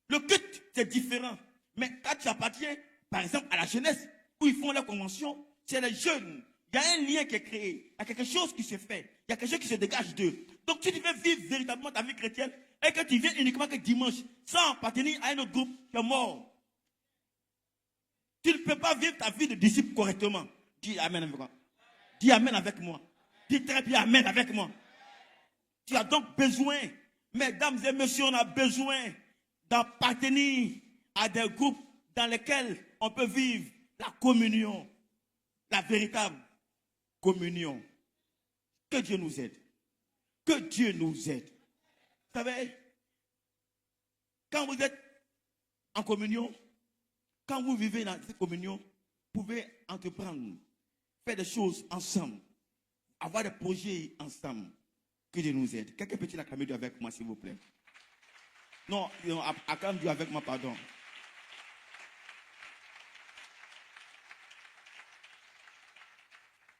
Le culte, c'est différent. Mais quand tu appartiens, par exemple, à la jeunesse, où ils font leur convention, c'est les jeunes. Il y a un lien qui est créé. Il y a quelque chose qui se fait. Il y a quelque chose qui se dégage d'eux. Donc, si tu veux vivre véritablement ta vie chrétienne et que tu viens uniquement que dimanche, sans appartenir à un autre groupe, tu es mort. Tu ne peux pas vivre ta vie de disciple correctement. Dis Amen avec moi. Dis Amen avec moi. Dis très bien Amen avec moi. Tu as donc besoin, mesdames et messieurs, on a besoin d'appartenir à des groupes dans lesquels on peut vivre la communion. La véritable communion. Que Dieu nous aide. Que Dieu nous aide. Vous savez, quand vous êtes en communion, quand vous vivez dans cette communion, vous pouvez entreprendre, faire des choses ensemble, avoir des projets ensemble. Que Dieu nous aide. Quelqu'un peut-il acclamer Dieu avec moi, s'il vous plaît? Non, acclame Dieu avec moi, pardon.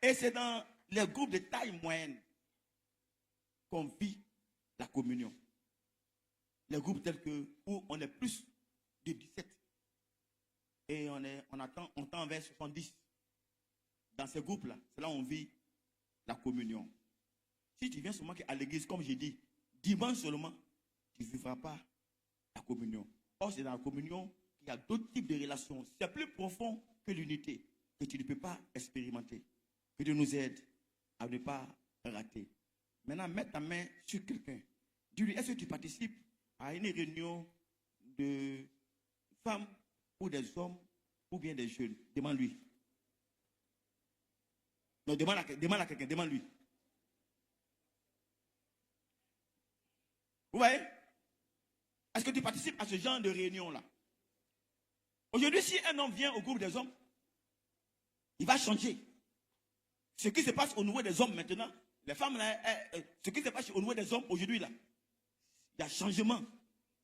Et c'est dans les groupes de taille moyenne qu'on vit la communion. Les groupes tels que où on est plus de 17 et on tend vers 70. Dans ces groupes-là, c'est là où on vit la communion. Si tu viens seulement à l'église, comme j'ai dit, dimanche seulement, tu ne vivras pas la communion. Or, c'est dans la communion qu'il y a d'autres types de relations. C'est plus profond que l'unité que tu ne peux pas expérimenter. Que Dieu nous aide à ne pas rater. Maintenant, mets ta main sur quelqu'un. Dis-lui, est-ce que tu participes à une réunion de femmes ou des hommes ou bien des jeunes? Demande-lui. Non, demande à quelqu'un, demande-lui. Vous voyez? Est-ce que tu participes à ce genre de réunion-là? Aujourd'hui, si un homme vient au groupe des hommes, il va changer. Ce qui se passe au niveau des hommes maintenant, les femmes, là, ce qui se passe au niveau des hommes aujourd'hui, là, il y a changement.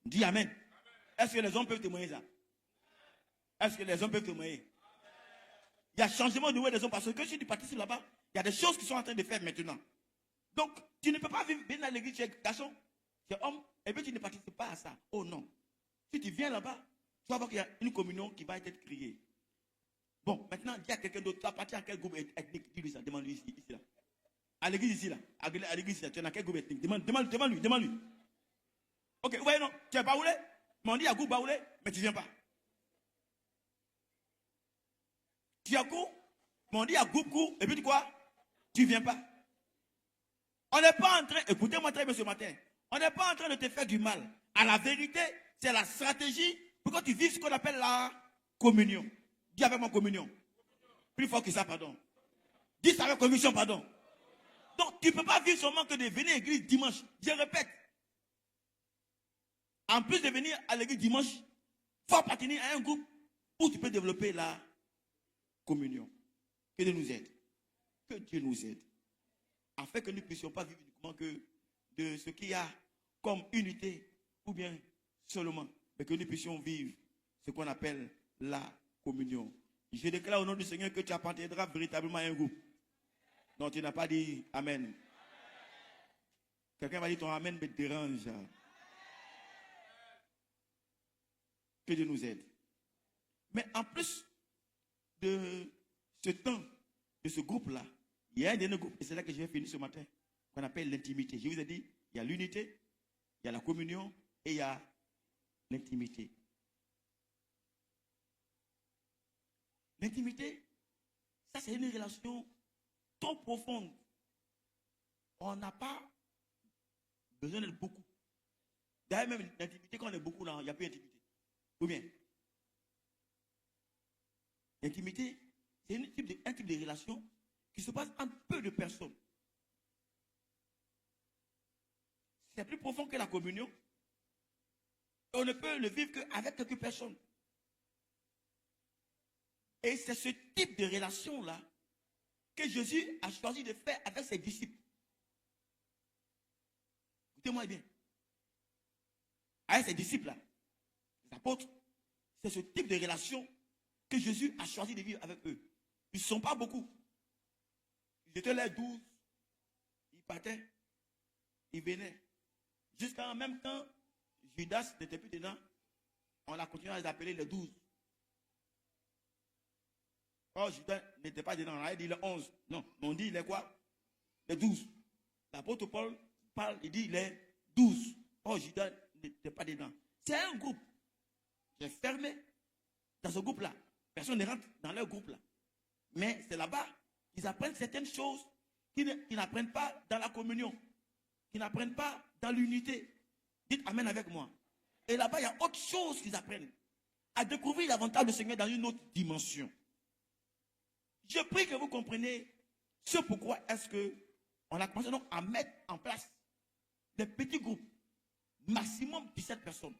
Dis Amen. Est-ce que les hommes peuvent témoigner ça? Est-ce que les hommes peuvent témoigner? Il y a changement au niveau des hommes parce que si tu participes là-bas, il y a des choses qui sont en train de faire maintenant. Donc, tu ne peux pas venir à l'église, tu es garçon, tu es homme, et puis tu ne participes pas à ça. Oh non. Si tu viens là-bas, tu vas voir qu'il y a une communion qui va être criée. Bon, maintenant, dis à quelqu'un d'autre, tu appartiens à quel groupe ethnique? Dis-lui ça, demande-lui ici, là. À l'église ici, là. À l'église ici, là. Tu es dans quel groupe ethnique? Demande-lui. Ok, ouais, non, tu es baoulé? Mais on dit à groupe baoulé, mais tu ne viens pas. Tu as cours, mais on dit à groupe court, et puis tu quoi? Tu ne viens pas. On n'est pas en train, écoutez-moi très bien ce matin, on n'est pas en train de te faire du mal. À la vérité, c'est la stratégie pour que tu vives ce qu'on appelle la communion. Dis avec moi communion. Plus fort que ça, pardon. Dis ça avec conviction, pardon. Donc, tu ne peux pas vivre seulement que de venir à l'église dimanche. Je répète. En plus de venir à l'église dimanche, il faut appartenir à un groupe où tu peux développer la communion. Que Dieu nous aide. Que Dieu nous aide. Afin que nous ne puissions pas vivre uniquement que de ce qu'il y a comme unité, ou bien seulement, mais que nous puissions vivre ce qu'on appelle la communion. Je déclare au nom du Seigneur que tu appartiendras véritablement à un groupe. Non, tu n'as pas dit Amen. Quelqu'un va dire ton Amen me dérange. Que Dieu nous aide. Mais en plus de ce temps, de ce groupe-là, il y a un dernier groupe, et c'est là que je vais finir ce matin, qu'on appelle l'intimité. Je vous ai dit, il y a l'unité, il y a la communion et il y a l'intimité. L'intimité, ça c'est une relation trop profonde. On n'a pas besoin d'être beaucoup. D'ailleurs, même l'intimité, quand on est beaucoup là, il n'y a plus d'intimité. Ou bien? L'intimité, c'est un type de relation qui se passe entre peu de personnes. C'est plus profond que la communion. Et on ne peut le vivre qu'avec quelques personnes. Et c'est ce type de relation-là que Jésus a choisi de faire avec ses disciples. Écoutez-moi bien. Avec ses disciples-là, les apôtres, c'est ce type de relation que Jésus a choisi de vivre avec eux. Ils ne sont pas beaucoup. Ils étaient les 12. Ils partaient. Ils venaient. Jusqu'à en même temps, Judas n'était plus dedans. On a continué à les appeler les 12. Oh, Judas n'était pas dedans. On a dit les 11. Non, on dit les quoi? Les 12. L'apôtre Paul parle, il dit les 12. Oh, Judas n'était pas dedans. C'est un groupe. J'ai fermé dans ce groupe-là. Personne ne rentre dans leur groupe-là. Mais c'est là-bas qu'ils apprennent certaines choses qu'ils n'apprennent pas dans la communion, qu'ils n'apprennent pas dans l'unité. Dites Amen avec moi. Et là-bas, il y a autre chose qu'ils apprennent. À découvrir davantage le Seigneur dans une autre dimension. Je prie que vous compreniez ce pourquoi est-ce qu'on a commencé donc à mettre en place des petits groupes, maximum 17 personnes.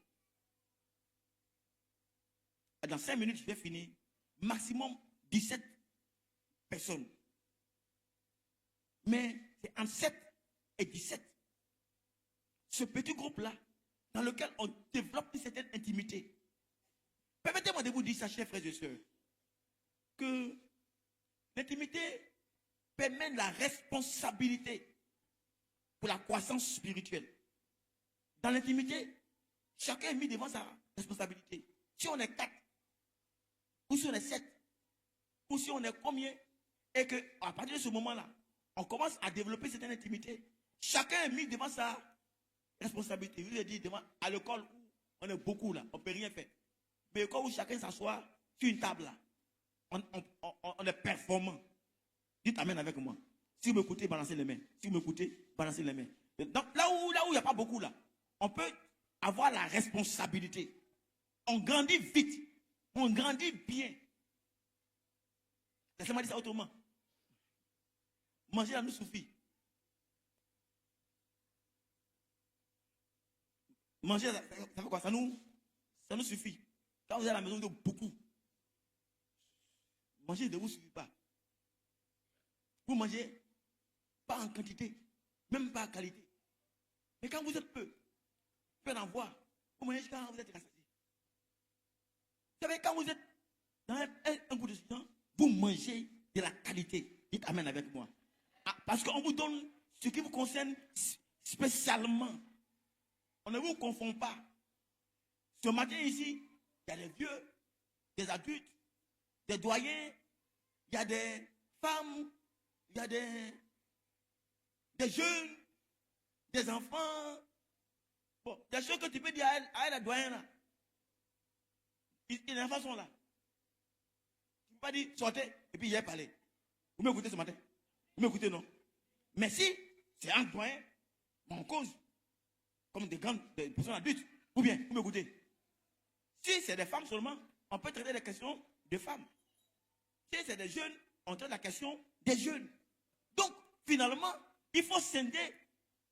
Dans 5 minutes, je vais finir. Maximum 17 personnes. Mais c'est entre 7 et 17. Ce petit groupe-là, dans lequel on développe une certaine intimité. Permettez-moi de vous dire ça, chers frères et sœurs, que l'intimité permet la responsabilité pour la croissance spirituelle. Dans l'intimité, chacun est mis devant sa responsabilité. Si on est 4, ou si on est 7, ou si on est combien, et qu'à partir de ce moment-là, on commence à développer cette intimité, chacun est mis devant sa responsabilité. Je vous ai dit, à l'école où on est beaucoup là, on ne peut rien faire. Mais l'école où chacun s'assoit sur une table là, on est performant. Dites Amen avec moi. Si vous m'écoutez, balancez les mains. Si vous m'écoutez, balancez les mains. Donc là où il n'y a pas beaucoup là, on peut avoir la responsabilité. On grandit vite. On grandit bien. Laissez-moi dire ça autrement. Manger là nous suffit. Manger, ça fait quoi? Ça nous suffit. Quand vous êtes à la maison, vous êtes beaucoup. Manger ne vous suffit pas. Vous mangez pas en quantité, même pas en qualité. Mais quand vous êtes peu, vous pouvez en voir. Vous mangez quand vous êtes rassasié. Vous savez, quand vous êtes dans un coup de temps, vous mangez de la qualité. Dites Amen avec moi. Ah, parce qu'on vous donne ce qui vous concerne spécialement. On ne vous confond pas. Ce matin ici, il y a des vieux, des adultes, des doyens, il y a des femmes, il y a des jeunes, des enfants. Bon, des choses que tu peux dire à la doyenne là. Les enfants sont là. Tu ne peux pas dire sortez et puis il y a parlé. Vous m'écoutez ce matin? Vous m'écoutez, non? Mais si c'est un doyen, en cause, comme des personnes adultes, ou bien, vous m'écoutez? Si c'est des femmes seulement, on peut traiter les questions de femmes. Si c'est des jeunes, on traite la question des jeunes. Donc, finalement, il faut scinder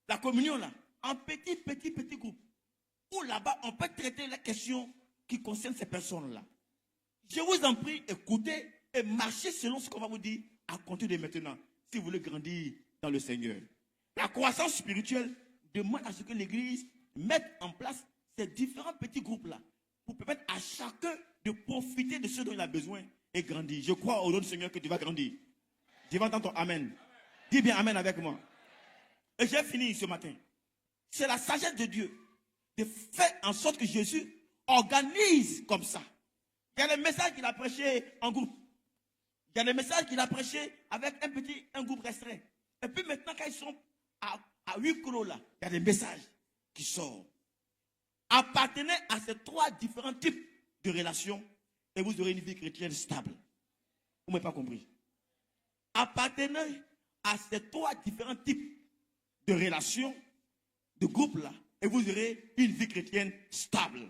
la communion là, en petits groupes. Où là-bas, on peut traiter les questions qui concernent ces personnes-là. Je vous en prie, écoutez et marchez selon ce qu'on va vous dire à compter de maintenant, si vous voulez grandir dans le Seigneur. La croissance spirituelle demande à ce que l'Église mette en place ces différents petits groupes-là pour permettre à chacun de profiter de ce dont il a besoin et grandir. Je crois au nom du Seigneur que tu vas grandir. Je vais entendre ton Amen. Dis bien Amen avec moi. Et j'ai fini ce matin. C'est la sagesse de Dieu de faire en sorte que Jésus organise comme ça. Il y a des messages qu'il a prêchés en groupe. Il y a des messages qu'il a prêchés avec un groupe restreint. Et puis maintenant, quand ils sont à 8 kilos là, il y a des messages qui sortent. Appartenez à ces 3 différents types de relations et vous aurez une vie chrétienne stable. Vous ne m'avez pas compris. Appartenez à ces 3 différents types de relations, de groupes là, et vous aurez une vie chrétienne stable.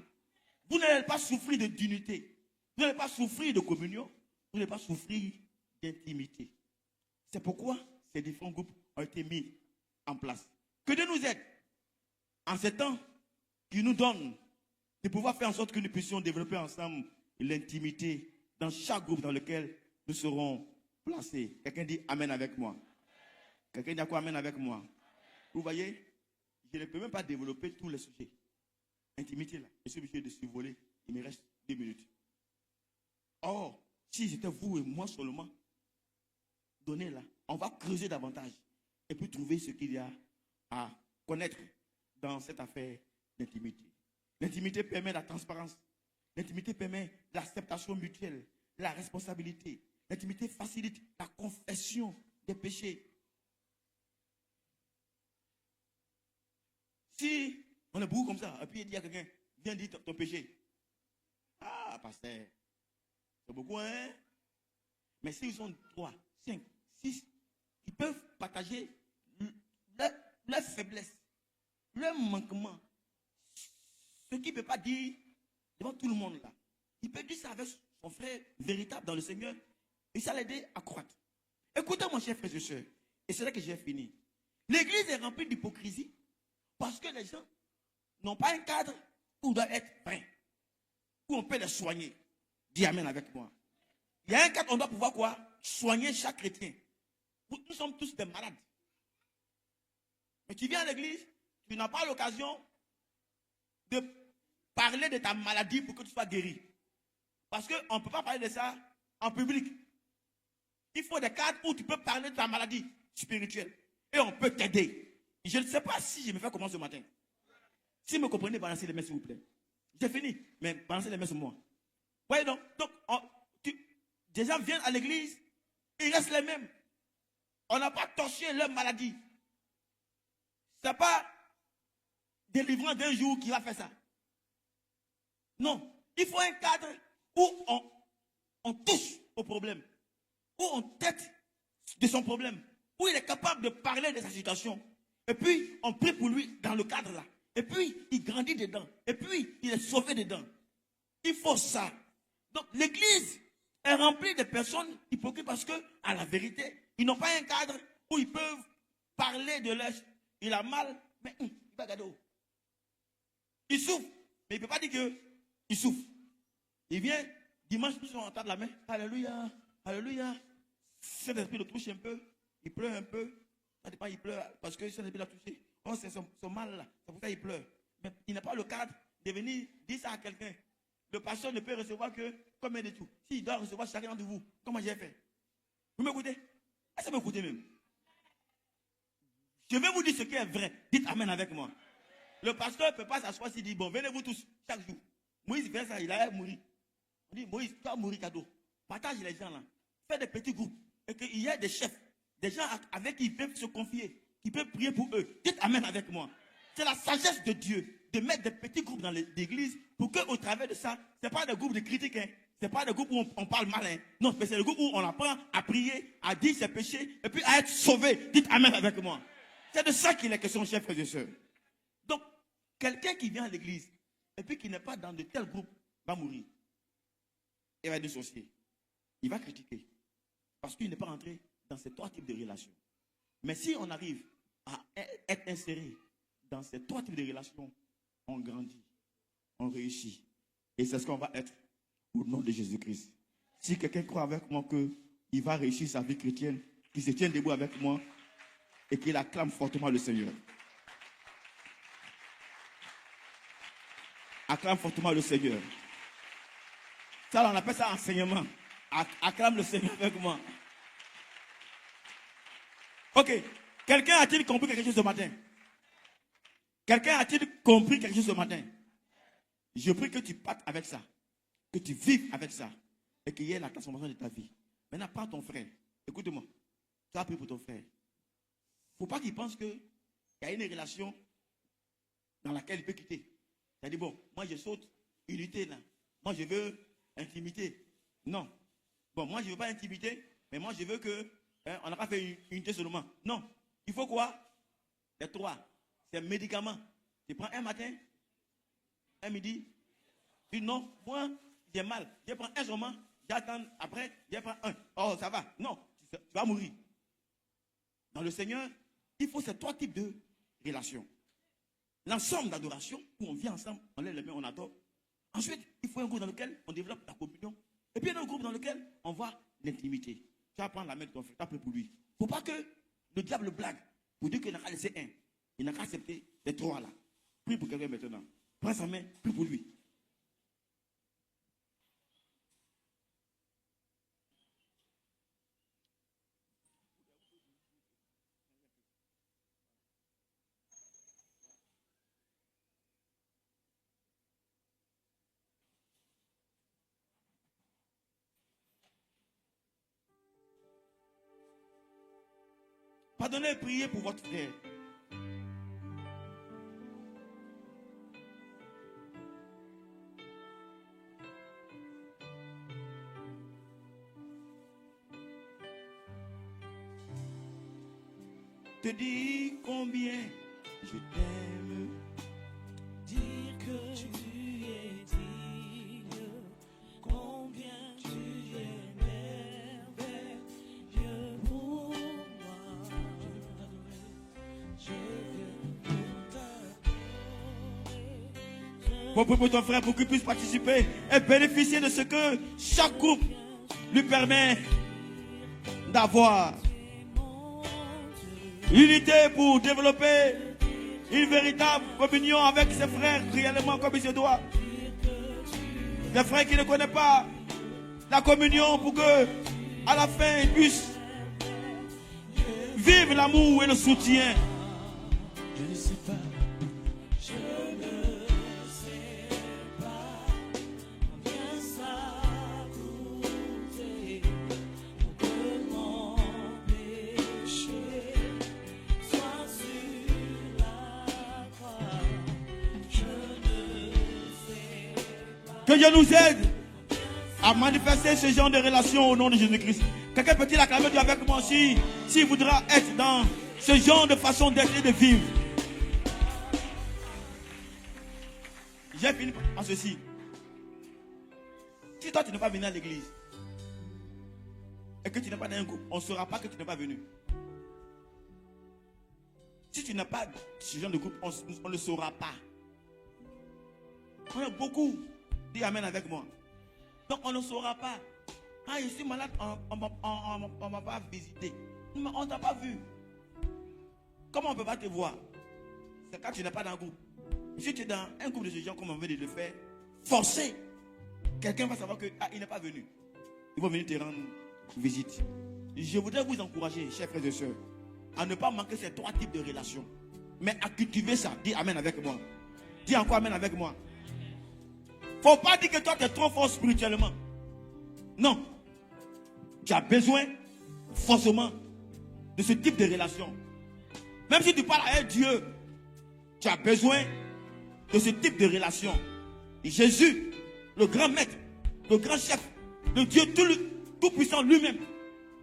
Vous n'allez pas souffrir d'unité. Vous n'allez pas souffrir de communion. Vous n'allez pas souffrir d'intimité. C'est pourquoi ces différents groupes ont été mis en place. Que Dieu nous aide en ces temps qui nous donne de pouvoir faire en sorte que nous puissions développer ensemble l'intimité dans chaque groupe dans lequel nous serons placés. Quelqu'un dit Amen avec moi. Quelqu'un dit quoi Amen avec moi? Vous voyez, je ne peux même pas développer tous les sujets. Intimité là, je suis obligé de survoler. Il me reste 2 minutes. Or, si c'était vous et moi seulement, donnez là, on va creuser davantage et puis trouver ce qu'il y a à connaître dans cette affaire d'intimité. L'intimité permet la transparence. L'intimité permet l'acceptation mutuelle, la responsabilité. L'intimité facilite la confession des péchés. Si on est beaucoup comme ça, et puis il dit à quelqu'un, viens dire ton péché. Ah, pasteur, c'est beaucoup, hein? Mais s'ils sont 3, 5, 6, ils peuvent partager leur faiblesse, leur manquement. Ce qu'il ne peut pas dire devant tout le monde là. Il peut dire ça avec son frère véritable dans le Seigneur et ça l'aider à croître. Écoutez mon cher frère et soeur, et c'est là que j'ai fini. L'église est remplie d'hypocrisie parce que les gens n'ont pas un cadre où on doit être vain, où on peut les soigner. Dis Amen avec moi. Il y a un cadre où on doit pouvoir quoi? Soigner chaque chrétien. Nous sommes tous des malades. Mais tu viens à l'église, tu n'as pas l'occasion de parler de ta maladie pour que tu sois guéri. Parce qu'on ne peut pas parler de ça en public. Il faut des cadres où tu peux parler de ta maladie spirituelle. Et on peut t'aider. Je ne sais pas si je me fais comment ce matin. Si vous me comprenez, balancez les mains s'il vous plaît. J'ai fini, mais balancez les mains sur moi. Voyez donc des gens viennent à l'église, ils restent les mêmes. On n'a pas torché leur maladie. Ce n'est pas délivrant d'un jour qui va faire ça. Non, il faut un cadre où on touche au problème, où on traite de son problème, où il est capable de parler de sa situation. Et puis, on prie pour lui dans le cadre là. Et puis, il grandit dedans. Et puis, il est sauvé dedans. Il faut ça. Donc, l'église est remplie de personnes hypocrites parce que, à la vérité, ils n'ont pas un cadre où ils peuvent parler de leur... Il a mal, mais il va garder où? Il souffre, mais il ne peut pas dire qu'il souffre. Il vient, dimanche, nous sommes en train de la main. Alléluia, alléluia. Cet esprit le touche un peu, il pleure un peu. Ça dépend, il pleure parce que cet esprit l'a touché. Oh, c'est son mal là, c'est pour ça qu'il pleure. Mais il n'a pas le cadre de venir dire ça à quelqu'un. Le pasteur ne peut recevoir que combien de tout. S'il doit recevoir chacun de vous, comment j'ai fait? Vous m'écoutez? Est-ce que vous m'écoutez même? Je vais vous dire ce qui est vrai. Dites amen avec moi. Le pasteur ne peut pas s'asseoir s'il dit, bon, venez-vous tous chaque jour. Moïse fait ça, il a mouru. On dit, Moïse, tu as mouru cadeau. Partage les gens là. Fais des petits groupes. Et qu'il y ait des chefs, des gens avec qui ils peuvent se confier, qui peuvent prier pour eux. Dites amen avec moi. C'est la sagesse de Dieu de mettre des petits groupes dans l'église pour qu'au travers de ça, ce n'est pas des groupes de critiques, hein. Ce n'est pas des groupes où on parle mal. Hein. Non, mais c'est le groupe où on apprend à prier, à dire ses péchés et puis à être sauvé. Dites amen avec moi. C'est de ça qu'il est question, chers frères et sœurs. Donc, quelqu'un qui vient à l'église et puis qui n'est pas dans de tels groupes va mourir. Il va être dissocié. Il va critiquer. Parce qu'il n'est pas entré dans ces trois types de relations. Mais si on arrive à être inséré dans ces trois types de relations, on grandit, on réussit. Et c'est ce qu'on va être au nom de Jésus-Christ. Si quelqu'un croit avec moi qu'il va réussir sa vie chrétienne, qu'il se tienne debout avec moi et qu'il acclame fortement le Seigneur. Acclame fortement le Seigneur. Ça, on appelle ça enseignement. Acclame le Seigneur avec moi. Ok. Quelqu'un a-t-il compris quelque chose ce matin? Quelqu'un a-t-il compris quelque chose ce matin? Je prie que tu partes avec ça. Que tu vives avec ça. Et qu'il y ait la transformation de ta vie. Maintenant, prends ton frère. Écoute-moi. Tu as prié pour ton frère. Il ne faut pas qu'il pense qu'il y a une relation dans laquelle il peut quitter. Il a dit, bon, moi je saute, unité là. Moi je veux intimité. Non. Bon, moi je ne veux pas intimité, mais moi je veux que on n'a pas fait une unité seulement. Non. Il faut quoi? Les trois. C'est un médicament. Tu prends un matin, un midi. Tu dis non, moi j'ai mal. Je prends un seulement, j'attends après, je prends un. Oh, ça va. Non, tu vas mourir. Dans le Seigneur, il faut ces trois types de relations. L'ensemble d'adoration, où on vient ensemble, on lève les mains, on adore. Ensuite, il faut un groupe dans lequel on développe la communion. Et puis, il y a un groupe dans lequel on voit l'intimité. Tu vas prendre la main de ton frère, tu as prié pour lui. Il ne faut pas que le diable blague pour dire qu'il n'a qu'à laisser un. Il n'a qu'à accepter les trois là. Prie pour quelqu'un maintenant. Prends sa main, prie pour lui. Pardonnez et priez pour votre frère. Te dis combien je t'aime. Dire que tu es digne, combien tu es merveilleux pour moi. Je viens pour t'adorer. Pour ton frère, pour qu'il puisse participer et bénéficier de ce que chaque groupe lui permet d'avoir. L'unité pour développer une véritable communion avec ses frères réellement comme il se doit. Les frères qui ne connaissent pas la communion pour que à la fin ils puissent vivre l'amour et le soutien. Je ne sais pas, je ne sais pas combien ça coûtait pour que mon péché soit sur la croix. Je ne sais pas. Que Dieu nous aide à manifester ce genre de relation au nom de Jésus-Christ. Quelqu'un peut-il acclamer Dieu avec moi aussi s'il voudra être dans ce genre de façon d'être et de vivre. J'ai fini par ceci. Si toi tu n'es pas venu à l'église et que tu n'es pas dans un groupe, on ne saura pas que tu n'es pas venu. Si tu n'as pas ce genre de groupe, on ne le saura pas. On a beaucoup. Dis amen avec moi. Donc on ne saura pas. Ah, je suis malade, on ne m'a pas visité. On ne t'a pas vu. Comment on ne peut pas te voir? C'est quand tu n'es pas dans un groupe. Si tu es dans un groupe de ces gens, comme on vient de le faire, forcé, quelqu'un va savoir qu'il n'est pas venu. Ils vont venir te rendre visite. Je voudrais vous encourager, chers frères et sœurs, à ne pas manquer ces 3 types de relations. Mais à cultiver ça. Dis amen avec moi. Dis encore amen avec moi. Faut pas dire que toi tu es trop fort spirituellement. Non. Tu as besoin forcément de ce type de relation. Même si tu parles avec Dieu, tu as besoin de ce type de relation. Et Jésus, le grand maître, le grand chef, le Dieu tout puissant lui-même,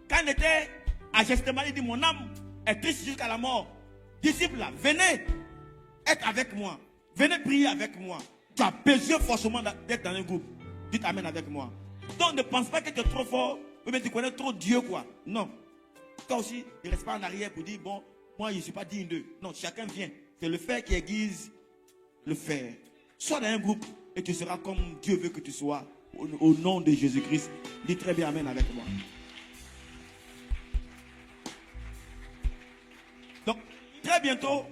quand il était à Gethsémani, il dit, mon âme est triste jusqu'à la mort. Disciples là, venez être avec moi. Venez prier avec moi. Tu as besoin forcément d'être dans un groupe. Dites amen avec moi. Donc ne pense pas que tu es trop fort, mais tu connais trop Dieu quoi. Non. Toi aussi, ne reste pas en arrière pour dire, bon, moi je ne suis pas digne d'eux. Non, chacun vient. C'est le faire qui aiguise le faire. Sois dans un groupe et tu seras comme Dieu veut que tu sois. Au nom de Jésus-Christ. Dis très bien amen avec moi. Donc, très bientôt,